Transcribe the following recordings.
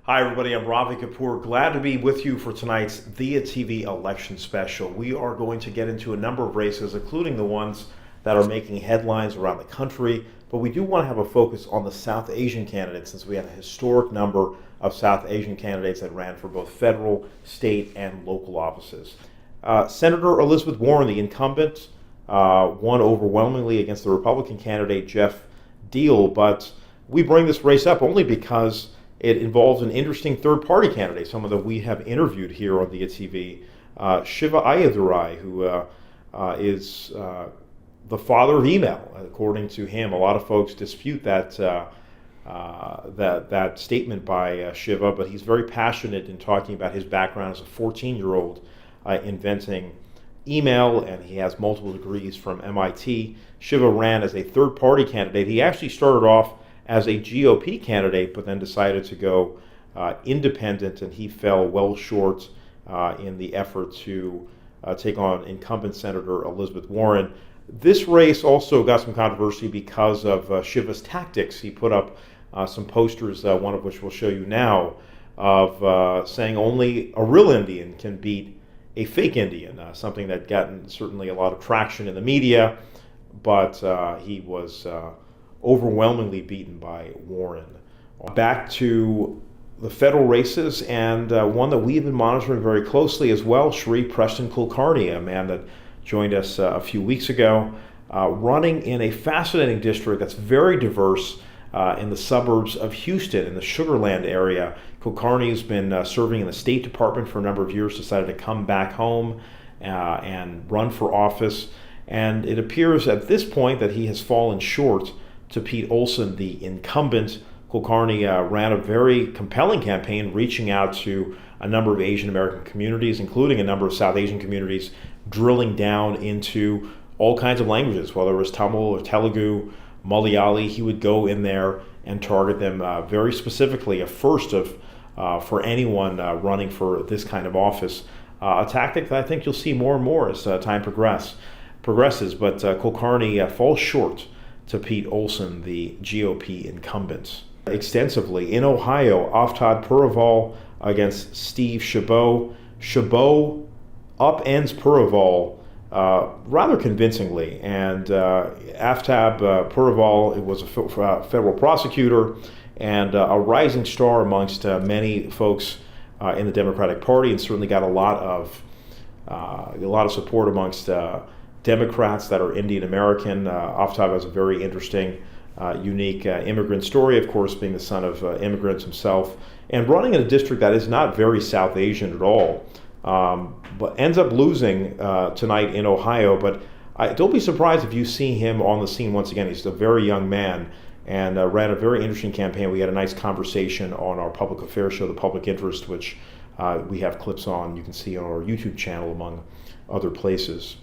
Hi, everybody. I'm Ravi Kapoor. Glad to be with you for tonight's Via TV election special. We are going to get into a number of races, including the ones that are making headlines around the country. But we do want to have a focus on the South Asian candidates, since we had a historic number of South Asian candidates that ran for both federal, state, and local offices. Senator Elizabeth Warren, the incumbent, won overwhelmingly against the Republican candidate Jeff Deal. But we bring this race up only because it involves an interesting third-party candidate, someone that we have interviewed here on Via TV, Shiva Ayyadurai, who is the father of email, according to him. A lot of folks dispute that statement by Shiva, but he's very passionate in talking about his background as a 14-year-old inventing email, and he has multiple degrees from MIT. Shiva ran as a third-party candidate. He actually started off as a GOP candidate, but then decided to go independent, and he fell well short in the effort to take on incumbent Senator Elizabeth Warren. This race also got some controversy because of Shiva's tactics. He put up some posters, one of which we'll show you now, of saying only a real Indian can beat a fake Indian, something that gotten certainly a lot of traction in the media, but he was overwhelmingly beaten by Warren. Back to the federal races, and one that we've been monitoring very closely as well, Sri Preston Kulkarni, a man that joined us a few weeks ago, running in a fascinating district that's very diverse in the suburbs of Houston, in the Sugar Land area. Kulkarni has been serving in the State Department for a number of years, decided to come back home and run for office, and it appears at this point that he has fallen short to Pete Olson, the incumbent. Kulkarni ran a very compelling campaign, reaching out to a number of Asian American communities, including a number of South Asian communities, drilling down into all kinds of languages, whether it was Tamil or Telugu, Malayali. He would go in there and target them very specifically, a first for anyone running for this kind of office. A tactic that I think you'll see more and more as time progresses, but Kulkarni falls short to Pete Olson, the GOP incumbent. Extensively in Ohio, Aftad Purival against Steve Chabot. Chabot upends Purival rather convincingly, and Aftab Purival was a federal prosecutor and a rising star amongst many folks in the Democratic Party, and certainly got a lot of support amongst Democrats that are Indian American. Aftab has a very interesting, unique immigrant story, of course, being the son of immigrants himself, and running in a district that is not very South Asian at all, but ends up losing tonight in Ohio. But don't be surprised if you see him on the scene once again. He's a very young man and ran a very interesting campaign. We had a nice conversation on our public affairs show, The Public Interest, which we have clips on, you can see on our YouTube channel, among other places.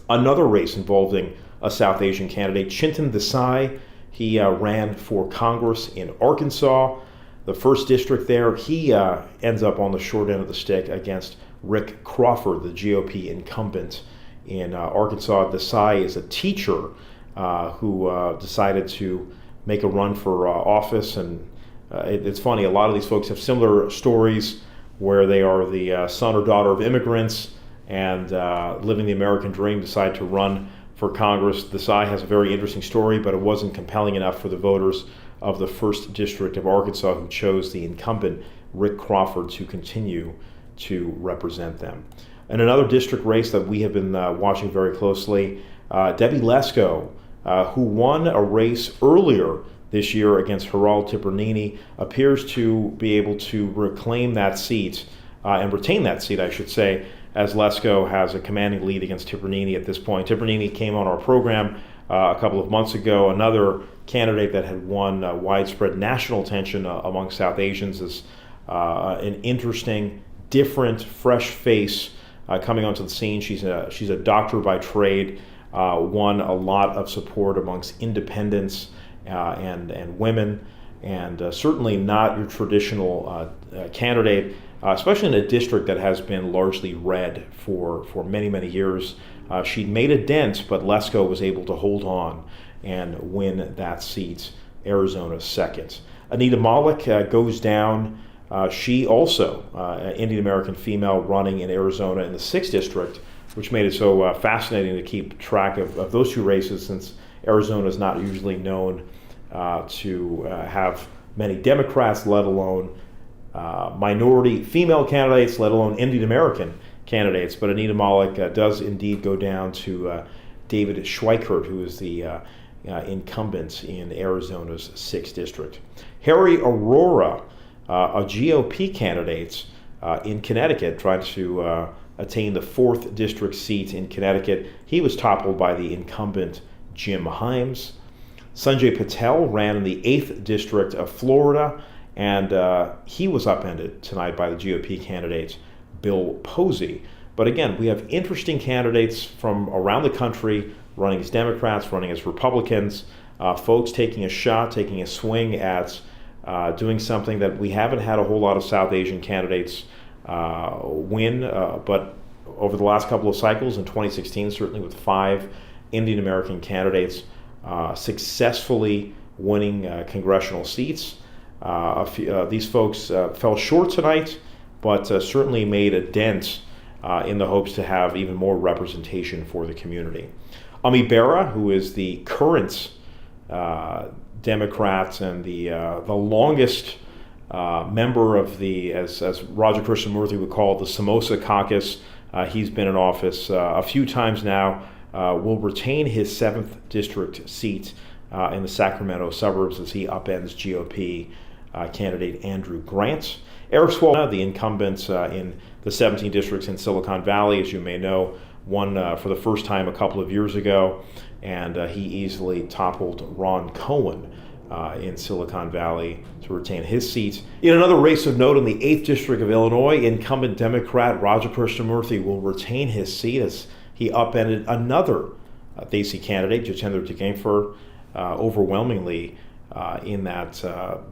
Another race involving a South Asian candidate, Chintan Desai. He ran for Congress in Arkansas, the first district there. He ends up on the short end of the stick against Rick Crawford, the GOP incumbent in Arkansas. Desai is a teacher who decided to make a run for office, and it's funny, a lot of these folks have similar stories where they are the son or daughter of immigrants and living the American dream, decide to run for Congress. Desai has a very interesting story, but it wasn't compelling enough for the voters of the first district of Arkansas, who chose the incumbent Rick Crawford to continue to represent them. And another district race that we have been watching very closely, Debbie Lesko, who won a race earlier this year against Hiral Tipirneni, appears to be able to reclaim that seat and retain that seat, I should say, as Lesko has a commanding lead against Tipirneni at this point. Tipirneni came on our program a couple of months ago, another candidate that had won widespread national attention among South Asians, is an interesting, different, fresh face coming onto the scene. She's a doctor by trade, won a lot of support amongst independents and women, and certainly not your traditional candidate, especially in a district that has been largely red for many, many years. She made a dent, but Lesko was able to hold on and win that seat, Arizona's second. Anita Malik goes down She also, an Indian American female running in Arizona in the 6th district, which made it so fascinating to keep track of those two races, since Arizona is not usually known to have many Democrats, let alone minority female candidates, let alone Indian American candidates. But Anita Mallick does indeed go down to David Schweikert, who is the incumbent in Arizona's 6th district. Harry Aurora, a GOP candidate in Connecticut, trying to attain the 4th district seat in Connecticut. He was toppled by the incumbent Jim Himes. Sanjay Patel ran in the 8th district of Florida, and he was upended tonight by the GOP candidate Bill Posey. But again, we have interesting candidates from around the country running as Democrats, running as Republicans, folks taking a shot, taking a swing at doing something that we haven't had a whole lot of South Asian candidates win, but over the last couple of cycles, in 2016, certainly with 5 Indian American candidates successfully winning congressional seats. These folks fell short tonight, but certainly made a dent in the hopes to have even more representation for the community. Ami Bera, who is the current Democrat and the longest member of the, as Raja Krishnamurthy would call it, the Samosa Caucus. He's been in office a few times now, will retain his 7th district seat in the Sacramento suburbs as he upends GOP candidate Andrew Grant. Eric Swalwell, the incumbent in the 17 districts in Silicon Valley, as you may know, won for the first time a couple of years ago, and he easily toppled Ron Cohen in Silicon Valley to retain his seat. In another race of note, in the 8th district of Illinois, incumbent Democrat Raja Krishnamurthy will retain his seat as he upended another Desi candidate, Jitendra Degangfar, overwhelmingly in that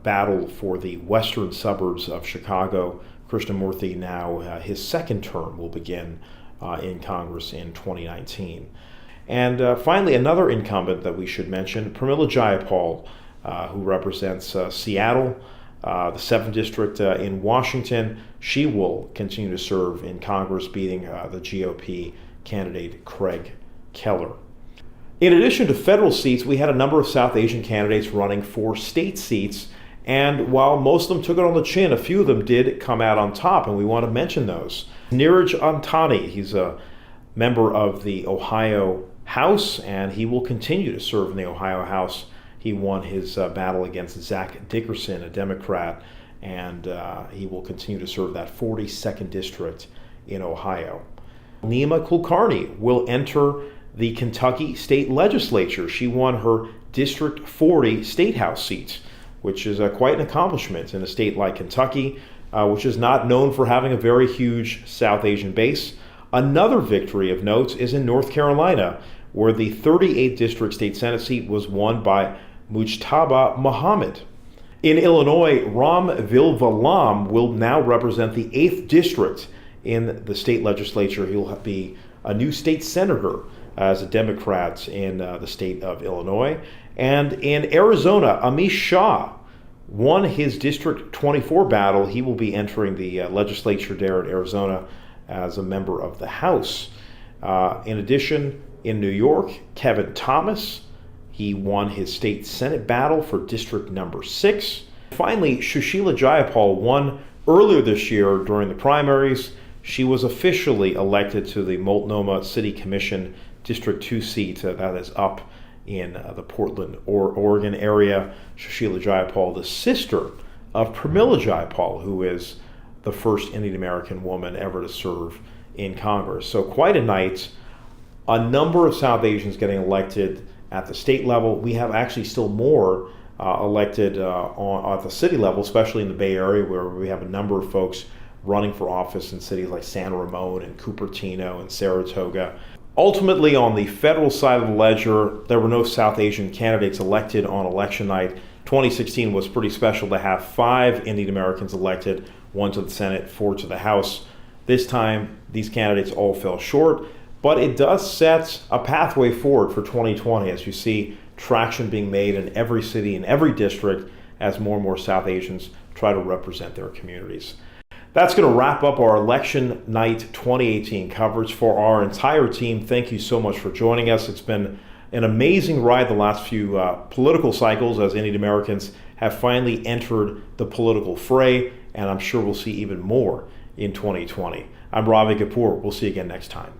battle for the western suburbs of Chicago. Krishnamurthy now, his 2nd term will begin in Congress in 2019. And finally, another incumbent that we should mention, Pramila Jayapal, who represents Seattle, the 7th district in Washington. She will continue to serve in Congress, beating the GOP candidate Craig Keller. In addition to federal seats, we had a number of South Asian candidates running for state seats, and while most of them took it on the chin, a few of them did come out on top, and we want to mention those. Neeraj Antani, he's a member of the Ohio House, and he will continue to serve in the Ohio House. He won his battle against Zach Dickerson, a Democrat, and he will continue to serve that 42nd district in Ohio. Nima Kulkarni will enter the Kentucky state legislature. She won her District 40 state house seat, which is quite an accomplishment in a state like Kentucky, which is not known for having a very huge South Asian base. Another victory of note is in North Carolina, where the 38th district state senate seat was won by Mujtaba Muhammad. In Illinois, Ram Vilvalam will now represent the 8th district in the state legislature. He'll be a new state senator as a Democrat in the state of Illinois. And in Arizona, Amish Shah won his District 24 battle. He will be entering the legislature there in Arizona as a member of the House. In addition, in New York, Kevin Thomas, he won his state Senate battle for District number 6. Finally, Shushila Jayapal won earlier this year during the primaries. She was officially elected to the Multnomah City Commission District 2 seat that is up in the Portland, Oregon area. Shushila Jayapal, the sister of Pramila Jayapal, who is the first Indian American woman ever to serve in Congress. So quite a night. A number of South Asians getting elected at the state level. We have actually still more elected at the city level, especially in the Bay Area, where we have a number of folks running for office in cities like San Ramon and Cupertino and Saratoga. Ultimately, on the federal side of the ledger, there were no South Asian candidates elected on election night. 2016 was pretty special to have 5 Indian Americans elected, 1 to the Senate, 4 to the House. This time, these candidates all fell short, but it does set a pathway forward for 2020 as you see traction being made in every city, in every district, as more and more South Asians try to represent their communities. That's going to wrap up our election night 2018 coverage for our entire team. Thank you so much for joining us. It's been an amazing ride the last few political cycles as Indian Americans have finally entered the political fray, and I'm sure we'll see even more in 2020. I'm Ravi Kapoor. We'll see you again next time.